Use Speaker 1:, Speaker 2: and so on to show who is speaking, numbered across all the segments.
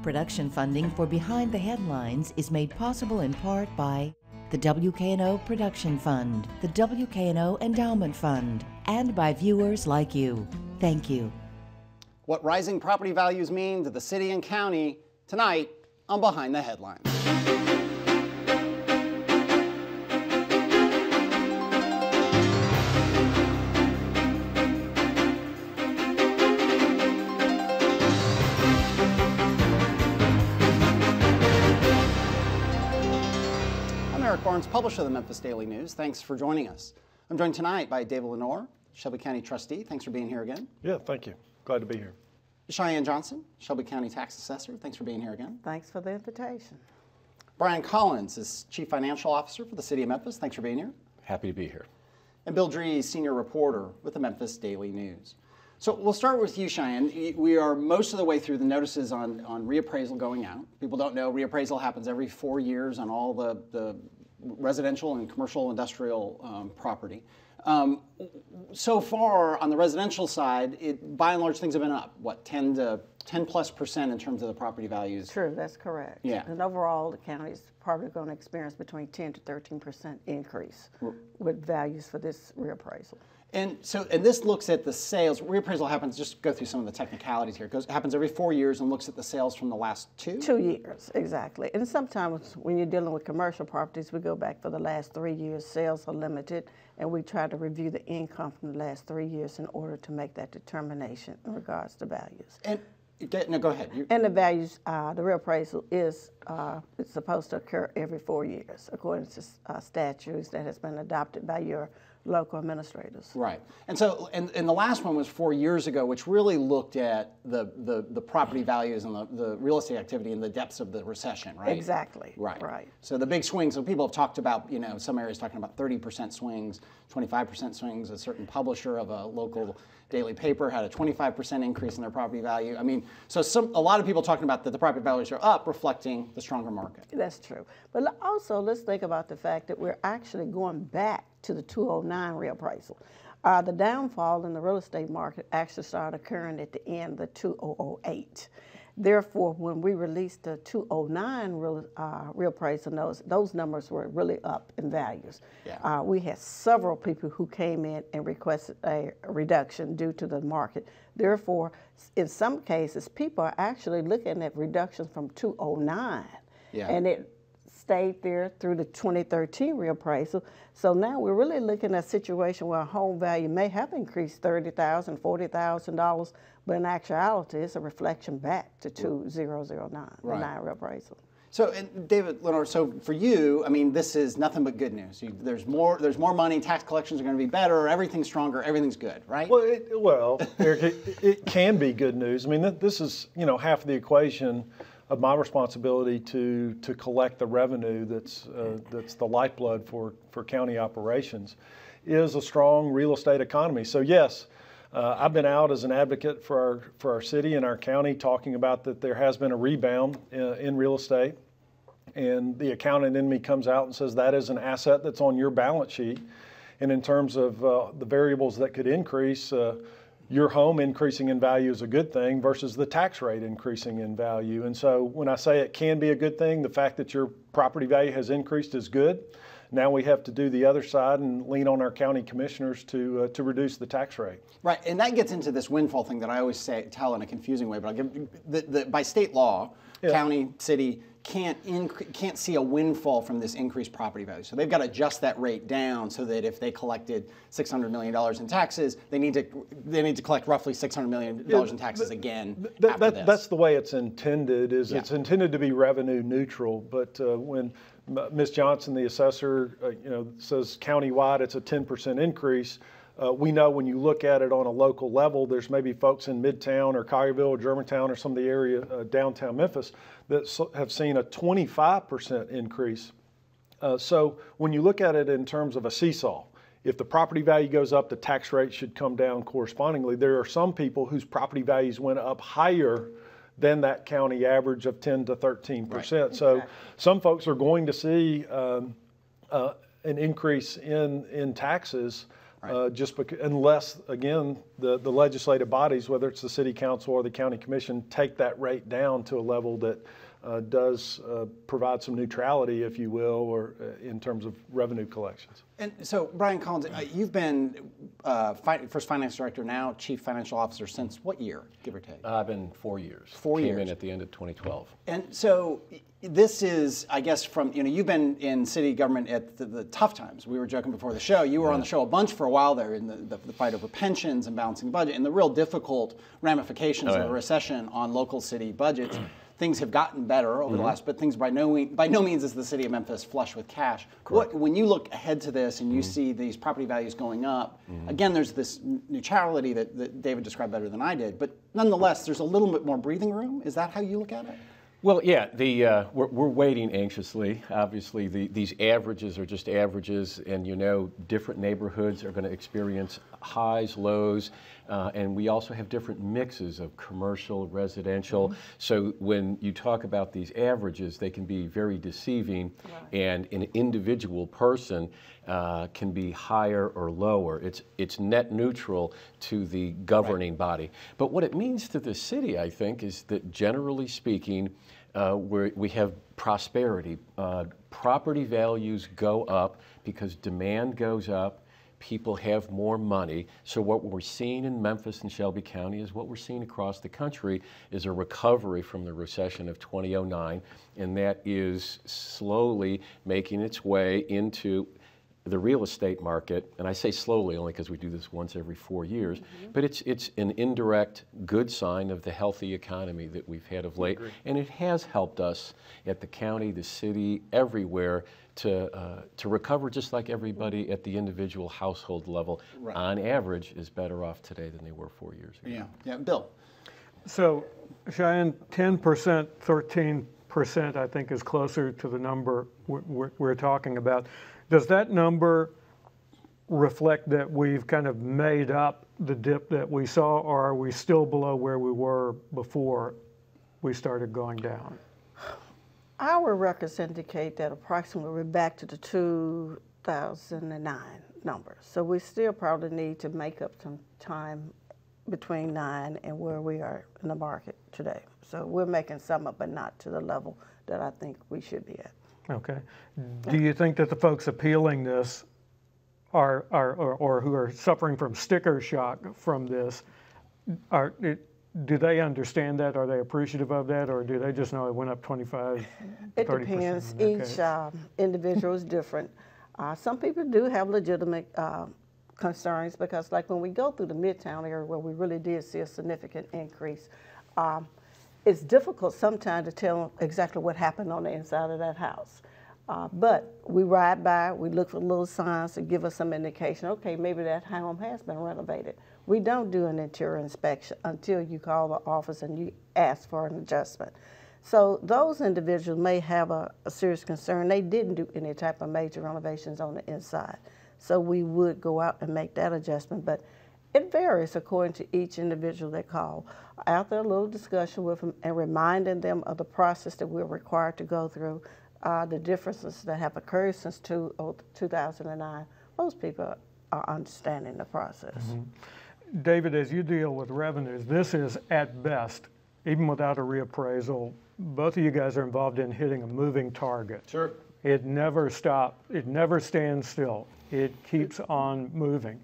Speaker 1: Production funding for Behind the Headlines is made possible in part by the WKNO Production Fund, the WKNO Endowment Fund, and by viewers like you. Thank you.
Speaker 2: What rising property values mean to the city and county tonight on Behind the Headlines. Eric Barnes, publisher of the Memphis Daily News. Thanks for joining us. I'm joined tonight by David Lenore, Shelby County trustee. Thanks for being here again.
Speaker 3: Yeah, thank you. Glad to be here.
Speaker 2: Cheyenne Johnson, Shelby County tax assessor. Thanks for being here again.
Speaker 4: Thanks for the invitation.
Speaker 2: Brian Collins is chief financial officer for the city of Memphis. Thanks for being here.
Speaker 5: Happy to be here.
Speaker 2: And Bill Dries, senior reporter with the Memphis Daily News. So we'll start with you, Cheyenne. We are most of the way through the notices on reappraisal going out. People don't know reappraisal happens every 4 years on all the residential and commercial industrial property. So far on the residential side, by and large things have been up, what, 10+ % in terms of the property values?
Speaker 4: True, that's correct.
Speaker 2: Yeah.
Speaker 4: And overall the county is probably going to experience between 10 to 13% increase with values for this reappraisal.
Speaker 2: And this looks at the sales. Reappraisal happens, just go through some of the technicalities here. It happens every 4 years and looks at the sales from the last 2?
Speaker 4: 2 years, exactly. And sometimes when you're dealing with commercial properties, we go back for the last 3 years. Sales are limited, and we try to review the income from the last 3 years in order to make that determination in regards to values.
Speaker 2: And no, go ahead.
Speaker 4: And the values, the reappraisal is it's supposed to occur every 4 years, according to statutes that has been adopted by your local administrators.
Speaker 2: Right. And so, and the last one was 4 years ago, which really looked at the property values and the real estate activity in the depths of the recession, right?
Speaker 4: Exactly.
Speaker 2: Right.
Speaker 4: Right.
Speaker 2: So the big swings, so people have talked about, some areas talking about 30% swings, 25% swings. A certain publisher of a local daily paper had a 25% increase in their property value. I mean, so a lot of people talking about that the property values are up, reflecting the stronger market.
Speaker 4: That's true. But also, let's think about the fact that we're actually going back to the 2009 reappraisal. The downfall in the real estate market actually started occurring at the end of the 2008. Therefore, when we released the 2009 reappraisal, those numbers were really up in values. Yeah. We had several people who came in and requested a reduction due to the market. Therefore, in some cases, people are actually looking at reductions from 2009, yeah, and it stayed there through the 2013 reappraisal. So now we're really looking at a situation where a home value may have increased $30,000, $40,000, but in actuality, it's a reflection back to 2009, right, the 9 reappraisal.
Speaker 2: So, and David Lenore, so for you, I mean, this is nothing but good news. There's more money, tax collections are going to be better, everything's stronger, everything's good, right?
Speaker 3: Well, Eric, it can be good news. I mean, this is, half of the equation of my responsibility to collect the revenue that's the lifeblood for county operations, is a strong real estate economy. So yes, I've been out as an advocate for our city and our county talking about that there has been a rebound in real estate, and the accountant in me comes out and says that is an asset that's on your balance sheet, and in terms of the variables that could increase, your home increasing in value is a good thing versus the tax rate increasing in value. And so when I say it can be a good thing, the fact that your property value has increased is good. Now we have to do the other side and lean on our county commissioners to reduce the tax rate.
Speaker 2: Right, and that gets into this windfall thing that I always tell in a confusing way, but I'll give, by state law, yeah, county, city can't see a windfall from this increased property value. So they've got to adjust that rate down so that if they collected $600 million in taxes, they need to collect roughly $600 million in taxes again.
Speaker 3: That's the way it's intended.
Speaker 2: Yeah.
Speaker 3: It's intended to be revenue neutral. But when Ms. Johnson, the assessor, says countywide it's a 10% increase, we know when you look at it on a local level, there's maybe folks in Midtown or Collierville or Germantown or some of the area downtown Memphis that have seen a 25% increase. So when you look at it in terms of a seesaw, if the property value goes up, the tax rate should come down correspondingly. There are some people whose property values went up higher than that county average of 10 to 13%. Right. So exactly, some folks are going to see an increase in taxes just because, unless, again, the legislative bodies, whether it's the city council or the county commission, take that rate down to a level that does provide some neutrality, if you will, or in terms of revenue collections.
Speaker 2: And so, Brian Collins, you've been first finance director, now chief financial officer since what year, give or take?
Speaker 5: I've been 4 years. Came in at the end of 2012.
Speaker 2: And so this is, I guess, from, you've been in city government at the tough times. We were joking before the show. You were on the show a bunch for a while there in the fight over pensions and balancing the budget and the real difficult ramifications of a recession on local city budgets. Things have gotten better over the last, but things by no means is the city of Memphis flush with cash. When you look ahead to this and you see these property values going up, again, there's this neutrality that David described better than I did, but nonetheless, there's a little bit more breathing room. Is that how you look at it?
Speaker 5: Well, yeah, we're waiting anxiously. Obviously, these averages are just averages, and different neighborhoods are going to experience highs, lows, and we also have different mixes of commercial, residential. So when you talk about these averages, they can be very deceiving, and an individual person can be higher or lower. It's net neutral to the governing body. But what it means to the city, I think, is that generally speaking, we have prosperity. Property values go up because demand goes up. People have more money. So what we're seeing in Memphis and Shelby County is what we're seeing across the country is a recovery from the recession of 2009, and that is slowly making its way into the real estate market, and I say slowly only because we do this once every 4 years, but it's an indirect good sign of the healthy economy that we've had of late, and it has helped us at the county, the city, everywhere to recover, just like everybody at the individual household level, on average, is better off today than they were 4 years ago.
Speaker 2: Yeah, Bill.
Speaker 6: So, Cheyenne, 10%, 13%, I think, is closer to the number we're talking about. Does that number reflect that we've kind of made up the dip that we saw, or are we still below where we were before we started going down?
Speaker 4: Our records indicate that approximately we're back to the 2009 numbers. So we still probably need to make up some time between 9 and where we are in the market today. So we're making some up, but not to the level that I think we should be at.
Speaker 6: Okay. Do you think that the folks appealing this or who are suffering from sticker shock from this, do they understand that? Are they appreciative of that, or do they just know it went up 25, 30%?
Speaker 4: It depends. Each individual is different. Some people do have legitimate concerns because, like when we go through the Midtown area where we really did see a significant increase, it's difficult sometimes to tell exactly what happened on the inside of that house. But we ride by, we look for little signs to give us some indication, okay, maybe that home has been renovated. We don't do an interior inspection until you call the office and you ask for an adjustment. So those individuals may have a serious concern. They didn't do any type of major renovations on the inside. So we would go out and make that adjustment. But it varies according to each individual they call. After a little discussion with them and reminding them of the process that we're required to go through, the differences that have occurred since 2009, most people are understanding the process.
Speaker 6: David, as you deal with revenues, this is at best, even without a reappraisal, both of you guys are involved in hitting a moving target.
Speaker 3: Sure.
Speaker 6: It never stops, it never stands still. It keeps on moving.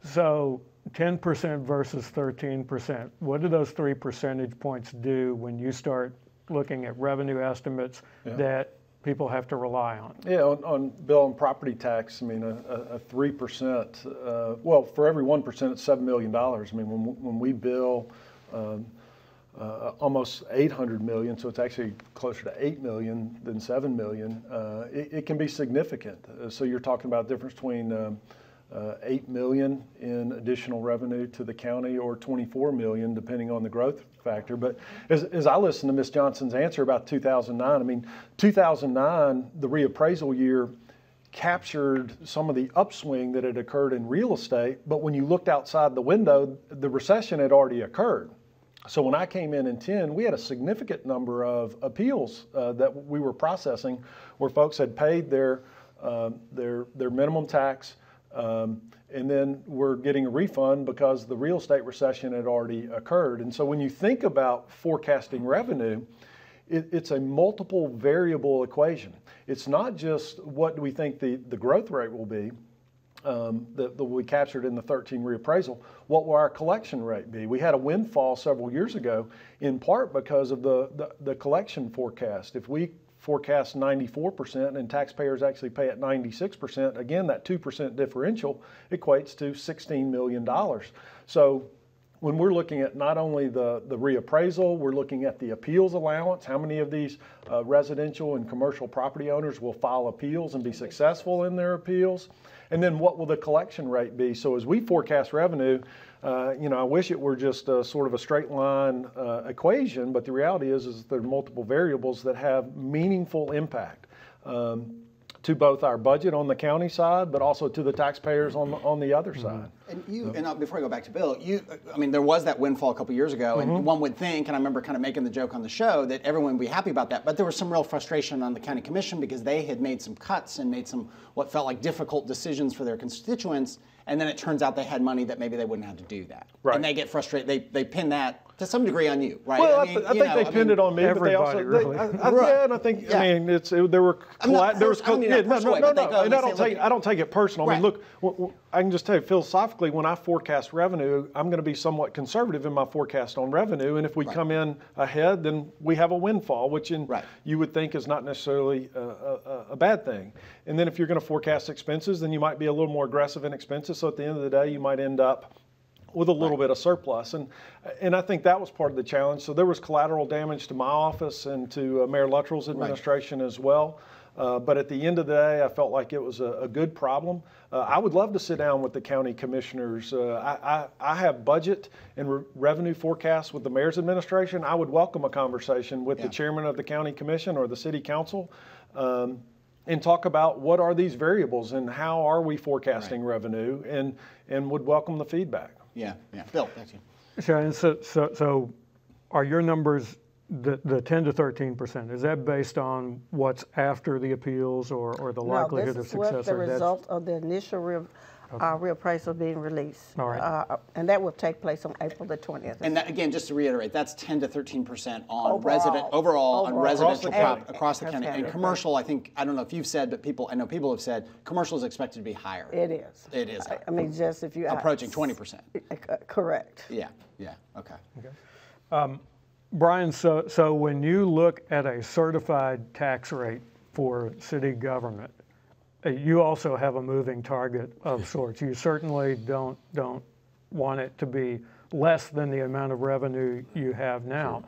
Speaker 6: So 10% versus 13%, what do those 3 percentage points do when you start looking at revenue estimates that people have to rely on?
Speaker 3: Yeah, on bill and property tax, I mean, a 3%, well, for every 1%, it's $7 million. I mean, when we bill almost 800 million, so it's actually closer to 8 million than 7 million, it can be significant. So you're talking about the difference between 8 million in additional revenue to the county or 24 million, depending on the growth factor. But as I listened to Ms. Johnson's answer about 2009, I mean, 2009, the reappraisal year, captured some of the upswing that had occurred in real estate, but when you looked outside the window, the recession had already occurred. So when I came in 10, we had a significant number of appeals that we were processing where folks had paid their minimum tax, And then we're getting a refund because the real estate recession had already occurred. And so when you think about forecasting revenue, it's a multiple variable equation. It's not just what do we think the growth rate will be that we captured in the 13 reappraisal. What will our collection rate be? We had a windfall several years ago, in part because of the collection forecast. If we forecast 94% and taxpayers actually pay at 96%, again, that 2% differential equates to $16 million. So when we're looking at not only the reappraisal, we're looking at the appeals allowance. How many of these residential and commercial property owners will file appeals and be successful in their appeals? And then what will the collection rate be? So as we forecast revenue, I wish it were just sort of a straight line equation, but the reality is there are multiple variables that have meaningful impact to both our budget on the county side, but also to the taxpayers on the other side.
Speaker 2: And before I go back to Bill, there was that windfall a couple years ago, and one would think, and I remember kind of making the joke on the show, that everyone would be happy about that, but there was some real frustration on the county commission because they had made some cuts and made some what felt like difficult decisions for their constituents, and then it turns out they had money that maybe they wouldn't have to do that.
Speaker 3: Right.
Speaker 2: And they get frustrated, they pin that to some degree on you, right?
Speaker 3: Well, I think they pinned it on me, but they also,
Speaker 6: really.
Speaker 3: yeah, and I think, there were, I don't take it personal. I mean, look, I can just tell you philosophically, when I forecast revenue, I'm going to be somewhat conservative in my forecast on revenue, and if we come in ahead, then we have a windfall, which you would think is not necessarily a bad thing. And then if you're going to forecast expenses, then you might be a little more aggressive in expenses, so at the end of the day, you might end up with a little bit of surplus. And I think that was part of the challenge. So there was collateral damage to my office and to Mayor Luttrell's administration as well. But at the end of the day, I felt like it was a good problem. I would love to sit down with the county commissioners. I have budget and revenue forecasts with the mayor's administration. I would welcome a conversation with the chairman of the county commission or the city council and talk about what are these variables and how are we forecasting revenue, and would welcome the feedback.
Speaker 2: Yeah. Bill, back to you.
Speaker 6: Cheyenne, so are your numbers the 10 to 13%? Is that based on what's after the appeals or the likelihood of success?
Speaker 4: No, this is what the result of the initial reappraisal being released.
Speaker 6: All right.
Speaker 4: And that will take place on April the 20th.
Speaker 2: And that, again, just to reiterate, that's 10 to 13% on
Speaker 4: Overall.
Speaker 2: on residential across the county.
Speaker 4: County.
Speaker 2: And commercial, I know if you've said, but I know people have said, commercial is expected to be higher.
Speaker 4: It is.
Speaker 2: It is higher.
Speaker 4: I mean, just if you
Speaker 2: approaching 20%.
Speaker 4: Correct.
Speaker 2: Yeah. Okay.
Speaker 6: Brian, so when you look at a certified tax rate for city government, you also have a moving target of sorts. You certainly don't want it to be less than the amount of revenue you have now.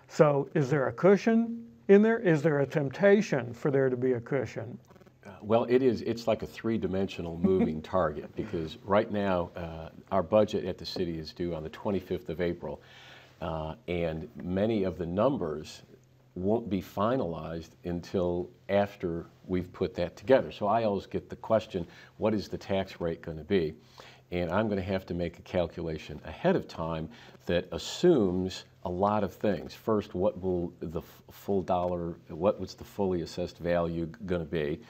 Speaker 6: So is there a cushion in there? Is there a temptation for there to be a cushion?
Speaker 5: Well, it's like a three-dimensional moving target, because right now our budget at the city is due on the 25th of April, and many of the numbers won't be finalized until after we've put that together. So I always get the question, what is the tax rate going to be? And I'm going to have to make a calculation ahead of time that assumes a lot of things. First, what will the full dollar, what was the fully assessed value going to be?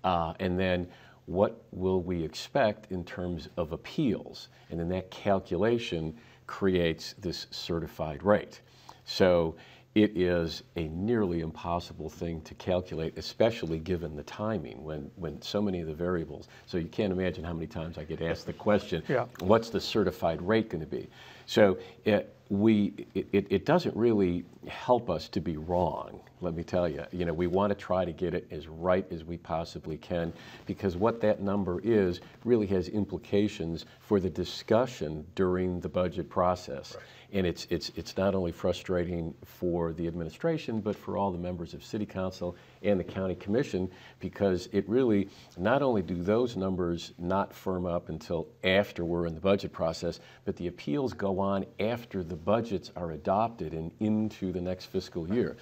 Speaker 5: And then what will we expect in terms of appeals? And then that calculation creates this certified rate. So it is a nearly impossible thing to calculate, especially given the timing when so many of the variables. So you can't imagine how many times I get asked the question, what's the certified rate going to be? So it doesn't really help us to be wrong, let me tell you. We want to try to get it as right as we possibly can, because what that number is really has implications for the discussion during the budget process. Right. And it's not only frustrating for the administration, but for all the members of City Council and the County Commission, because it really, not only do those numbers not firm up until after we're in the budget process, but the appeals go on after the budgets are adopted and into the next fiscal year.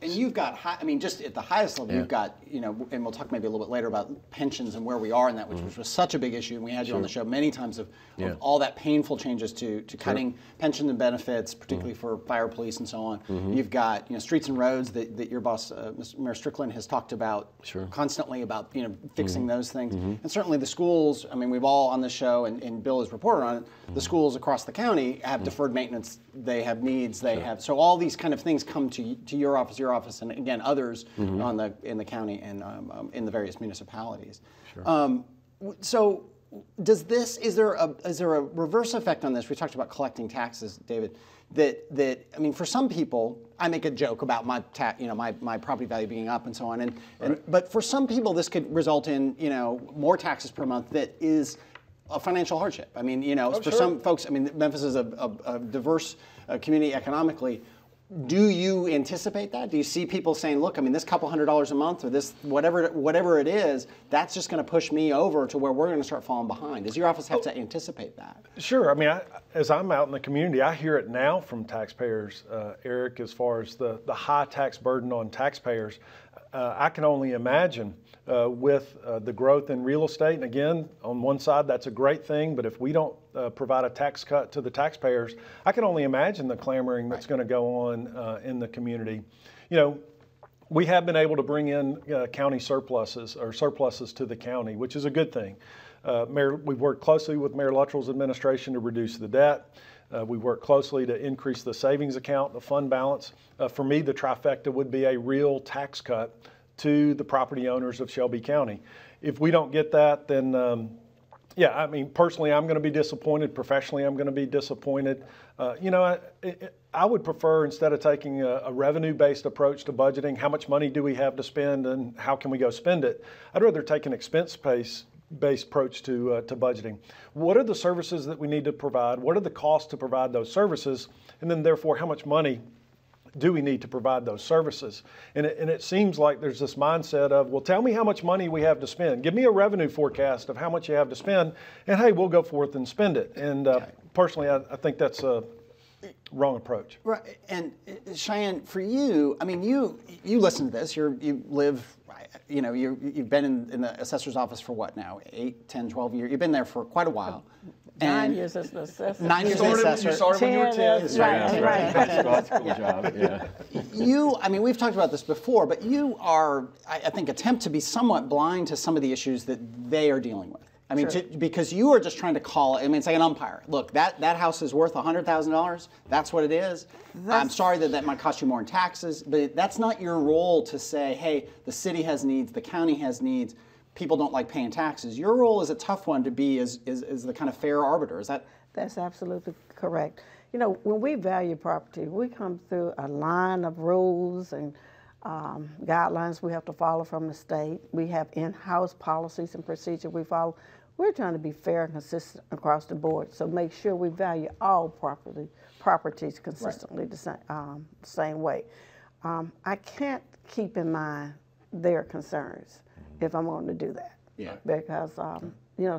Speaker 2: And you've got, just at the highest level, you've got, and we'll talk maybe a little bit later about pensions and where we are in that, which was such a big issue. And we had you on the show many times of all that painful changes to cutting pension and benefits benefits, particularly for fire, police, and so on. You've got streets and roads that your boss, Mayor Strickland, has talked about constantly about fixing those things, and certainly the schools. I mean, we've all on the show, and Bill has reported on it. The schools across the county have deferred maintenance. They have needs. They have all these kind of things come to your office, and again others in the county and in the various municipalities. So is there a reverse effect on this? We talked about collecting taxes, David. That I mean, for some people, I make a joke about my my property value being up and so on, but for some people, this could result in more taxes per month. That is a financial hardship. I mean, for some folks, I mean, Memphis is a diverse community economically. Do you anticipate that? Do you see people saying, look, I mean, this couple $100 a month or this whatever it is, that's just going to push me over to where we're going to start falling behind? Does your office have to anticipate that?
Speaker 3: Sure. I mean, as I'm out in the community, I hear it now from taxpayers, Eric, as far as the high tax burden on taxpayers. I can only imagine with the growth in real estate. And again, on one side, that's a great thing. But if we don't provide a tax cut to the taxpayers, I can only imagine the clamoring that's going to go on in the community. We have been able to bring in county surpluses to the county, which is a good thing. We've worked closely with Mayor Luttrell's administration to reduce the debt. We work closely to increase the savings account, the fund balance. For me, the trifecta would be a real tax cut to the property owners of Shelby County. If we don't get that, then I mean, personally, I'm going to be disappointed. Professionally, I'm going to be disappointed. I would prefer, instead of taking a revenue-based approach to budgeting, how much money do we have to spend and how can we go spend it? I'd rather take an expense-based approach to budgeting. What are the services that we need to provide? What are the costs to provide those services? And then therefore, how much money do we need to provide those services? And it seems like there's this mindset of, well, tell me how much money we have to spend. Give me a revenue forecast of how much you have to spend, and hey, we'll go forth and spend it. And personally, I think that's a wrong approach.
Speaker 2: Right. And Cheyenne, for you, I mean, you listen to this. You live. You've been in the assessor's office for what now? 8, 10, 12 years. You've been there for quite a while.
Speaker 4: 9 years as an assessor.
Speaker 2: 9 years as an assessor.
Speaker 3: You started when you were 10.
Speaker 4: Right.
Speaker 5: That's a cool job. Yeah.
Speaker 2: I mean, we've talked about this before, but you are, I think, attempt to be somewhat blind to some of the issues that they are dealing with. I mean, because you are just trying to call it. I mean, it's like an umpire. Look, that house is worth $100,000. That's what it is. I'm sorry that might cost you more in taxes, but that's not your role to say, hey, the city has needs, the county has needs, people don't like paying taxes. Your role is a tough one to be as the kind of fair arbiter. Is that?
Speaker 4: That's absolutely correct. When we value property, we come through a line of rules and guidelines we have to follow from the state. We have in-house policies and procedures we follow. We're trying to be fair and consistent across the board, so make sure we value all properties consistently the same way. I can't keep in mind their concerns if I'm going to do that.
Speaker 2: Yeah.
Speaker 4: Because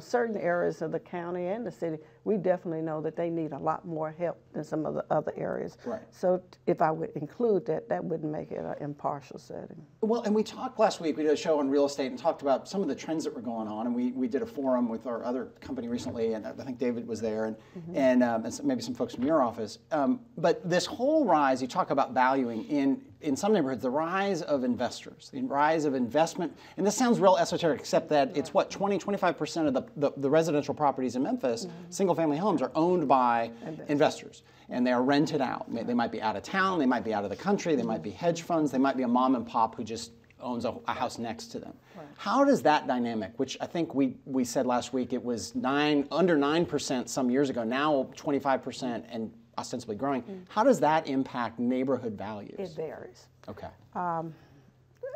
Speaker 4: certain areas of the county and the city, we definitely know that they need a lot more help than some of the other areas.
Speaker 2: Right.
Speaker 4: So if I would include that, that wouldn't make it an impartial setting.
Speaker 2: Well, and we talked last week, we did a show on real estate and talked about some of the trends that were going on, and we did a forum with our other company recently, and I think David was there, and maybe some folks from your office. But this whole rise, you talk about valuing in some neighborhoods, the rise of investors, the rise of investment, and this sounds real esoteric, except that it's what, 20-25% of the residential properties in Memphis, single-family homes, are owned by investors, and they are rented out. They might be out of town, they might be out of the country, they might be hedge funds, they might be a mom and pop who just owns a house next to them. Right. How does that dynamic, which I think we said last week, it was under 9% some years ago, now 25% and ostensibly growing, how does that impact neighborhood values?
Speaker 4: It varies.
Speaker 2: Okay.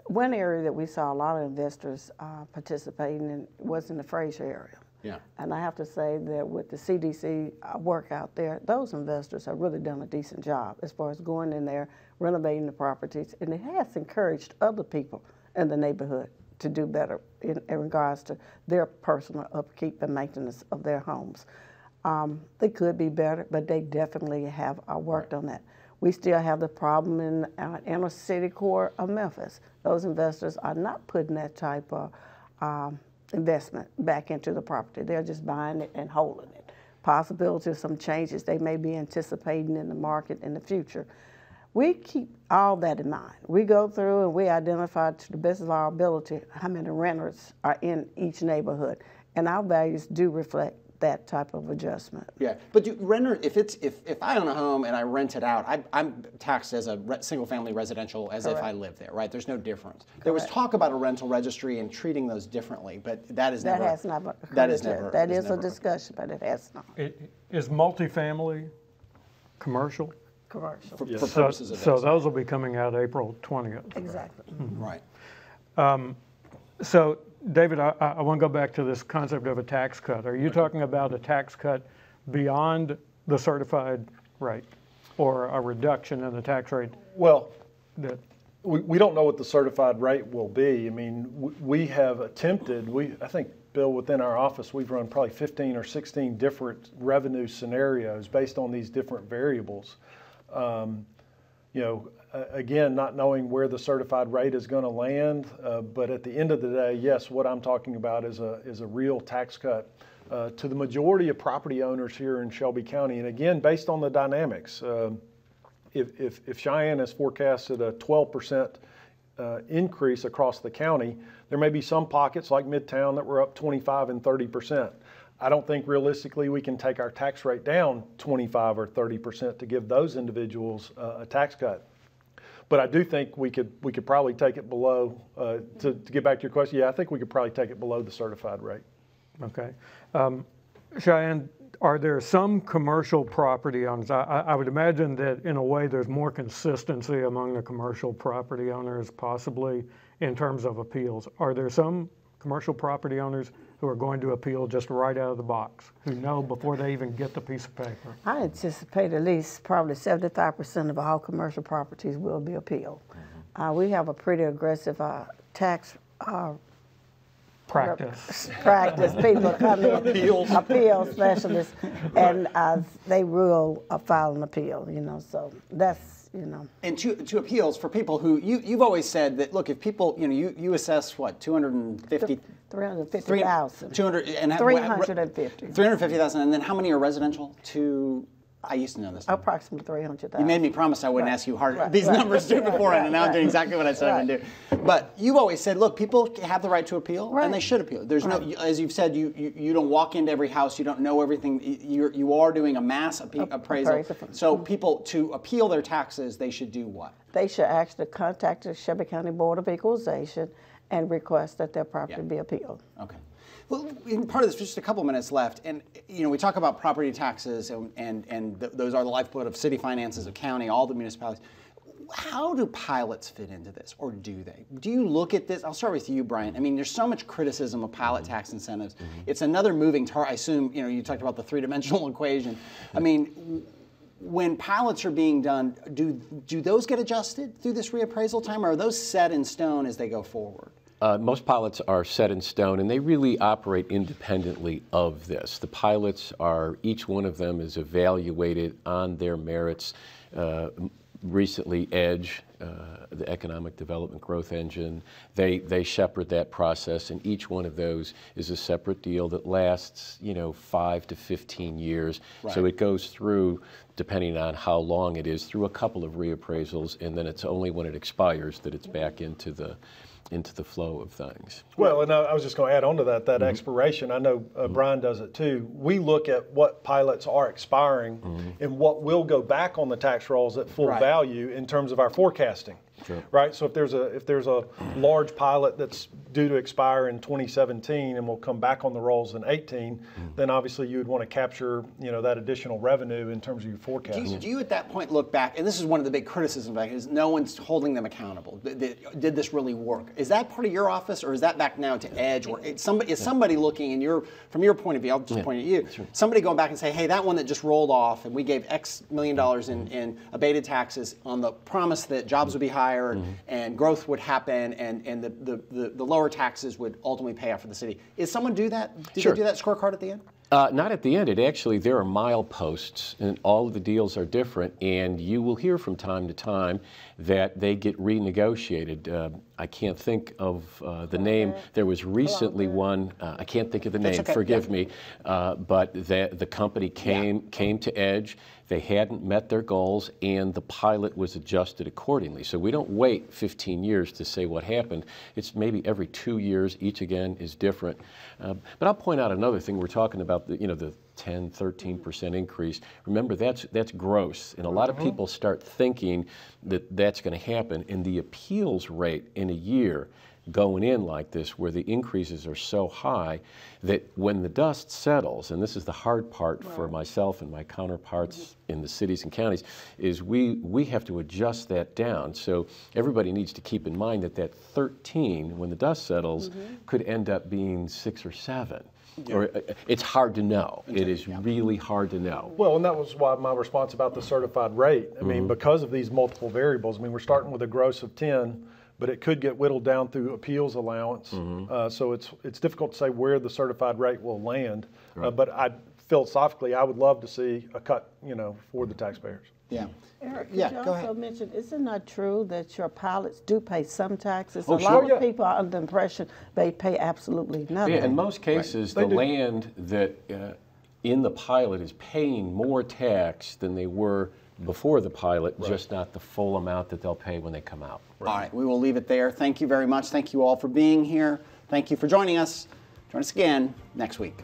Speaker 4: One area that we saw a lot of investors participating in was in the Fraser area.
Speaker 2: Yeah.
Speaker 4: And I have to say that with the CDC work out there, those investors have really done a decent job as far as going in there, renovating the properties, and it has encouraged other people in the neighborhood to do better in regards to their personal upkeep and maintenance of their homes. They could be better, but they definitely have worked on that. We still have the problem in inner city core of Memphis. Those investors are not putting that type of investment back into the property. They're just buying it and holding it. possibility of some changes they may be anticipating in the market in the future. We keep all that in mind. We go through and we identify to the best of our ability how many renters are in each neighborhood, and our values do reflect that type of adjustment.
Speaker 2: Yeah, but if I own a home and I rent it out, I'm taxed as a single-family residential as if I live there, right? There's no difference. Correct. There was talk about a rental registry and treating those differently, but that is never.
Speaker 4: Has never.
Speaker 2: That is never.
Speaker 4: That is a discussion, but it has not.
Speaker 6: Is multifamily commercial?
Speaker 4: Commercial.
Speaker 2: For purposes of this.
Speaker 6: So those will be coming out April 20th.
Speaker 4: Exactly.
Speaker 2: Mm-hmm. Right.
Speaker 6: So, David, I want to go back to this concept of a tax cut. Are you talking about a tax cut beyond the certified rate, or a reduction in the tax rate?
Speaker 3: Well, we don't know what the certified rate will be. I mean, we have attempted, I think, Bill, within our office, we've run probably 15 or 16 different revenue scenarios based on these different variables. Again, not knowing where the certified rate is going to land, but at the end of the day, yes, what I'm talking about is a real tax cut to the majority of property owners here in Shelby County. And again, based on the dynamics, if Cheyenne has forecasted a 12% increase across the county, there may be some pockets like Midtown that were up 25 and 30%. I don't think realistically we can take our tax rate down 25 or 30% to give those individuals a tax cut. But I do think we could probably take it below, to get back to your question, yeah, I think we could probably take it below the certified rate.
Speaker 6: Okay. Cheyenne, are there some commercial property owners? I would imagine that in a way there's more consistency among the commercial property owners possibly in terms of appeals. Are there some commercial property owners who are going to appeal just right out of the box, who know before they even get the piece of paper?
Speaker 4: I anticipate at least probably 75% of all commercial properties will be appealed. We have a pretty aggressive tax
Speaker 6: practice.
Speaker 4: People come in, appeal specialists, and they will file an appeal, so that's,
Speaker 2: And to appeals for people who, you've always said that, look, if people, you assess what, 250?
Speaker 4: 350,000.
Speaker 2: 350. 350,000, and then how many are residential? I used to know this.
Speaker 4: Approximately 300,000.
Speaker 2: You made me promise I wouldn't ask you these numbers beforehand, and now I'm doing exactly what I said I would do. But you've always said, look, people have the right to appeal, and they should appeal. There's no, as you've said, you don't walk into every house, you don't know everything. You are doing a mass appraisal. So people, to appeal their taxes, they should do what?
Speaker 4: They should actually contact the Shelby County Board of Equalization and request that their property be appealed.
Speaker 2: Okay. Well, in part of this, just a couple minutes left, and we talk about property taxes, and those are the lifeblood of city finances, of county, all the municipalities. How do pilots fit into this, or do they? Do you look at this? I'll start with you, Brian. I mean, there's so much criticism of pilot tax incentives. It's another moving target. I assume, you talked about the three-dimensional equation. I mean, when pilots are being done, do those get adjusted through this reappraisal time, or are those set in stone as they go forward?
Speaker 5: Most pilots are set in stone, and they really operate independently of this. The pilots each one of them is evaluated on their merits. Recently, EDGE, the Economic Development Growth Engine, they shepherd that process, and each one of those is a separate deal that lasts, 5 to 15 years. Right. So it goes through, depending on how long it is, through a couple of reappraisals, and then it's only when it expires that it's back into the flow of things.
Speaker 3: Well, and I was just going to add on to that expiration. I know Brian does it too. We look at what pilots are expiring and what will go back on the tax rolls at full value in terms of our forecasting. Sure. Right. So if there's a large pilot that's due to expire in 2017 and will come back on the rolls in 18, then obviously you would want to capture that additional revenue in terms of your forecast.
Speaker 2: Do you at that point look back, and this is one of the big criticisms back, is no one's holding them accountable. Did this really work? Is that part of your office, or is that back now to EDGE, or is somebody looking, and from your point of view, I'll just point at you, somebody going back and say, hey, that one that just rolled off and we gave X million dollars in abated taxes on the promise that jobs would be higher and growth would happen and the lower taxes would ultimately pay off for the city. Is someone do that? Do they do that scorecard at the end?
Speaker 5: Not at the end. There are mileposts, and all of the deals are different, and you will hear from time to time that they get renegotiated. I can't think of the name. There was recently one, I can't think of the name,
Speaker 2: okay.
Speaker 5: forgive me, but the company came to Edge. They hadn't met their goals, and the pilot was adjusted accordingly. So we don't wait 15 years to say what happened. It's maybe every 2 years. Each, again, is different. But I'll point out another thing. We're talking about the 10, 13% increase. Remember, that's gross, and a lot of people start thinking that that's going to happen, and the appeals rate in a year going in like this, where the increases are so high that when the dust settles, and this is the hard part for myself and my counterparts in the cities and counties, is we have to adjust that down. So everybody needs to keep in mind that 13, when the dust settles, could end up being 6 or 7. Or it's hard to know. It is really hard to know.
Speaker 3: Well, and that was why my response about the certified rate. I mean, because of these multiple variables, I mean, we're starting with a gross of 10, but it could get whittled down through appeals allowance. So it's difficult to say where the certified rate will land. But philosophically, I would love to see a cut, for the taxpayers.
Speaker 4: Eric, could
Speaker 2: Yeah,
Speaker 4: you
Speaker 2: go
Speaker 4: also
Speaker 2: ahead.
Speaker 4: mention, isn't it true that your pilots do pay some taxes?
Speaker 3: Oh,
Speaker 4: a
Speaker 3: sure,
Speaker 4: lot
Speaker 3: yeah.
Speaker 4: of people are under the impression they pay absolutely nothing.
Speaker 5: Yeah, in most cases, the land that in the pilot is paying more tax than they were before the pilot, just not the full amount that they'll pay when they come out.
Speaker 2: All right, we will leave it there. Thank you very much. Thank you all for being here. Thank you for joining us. Join us again next week.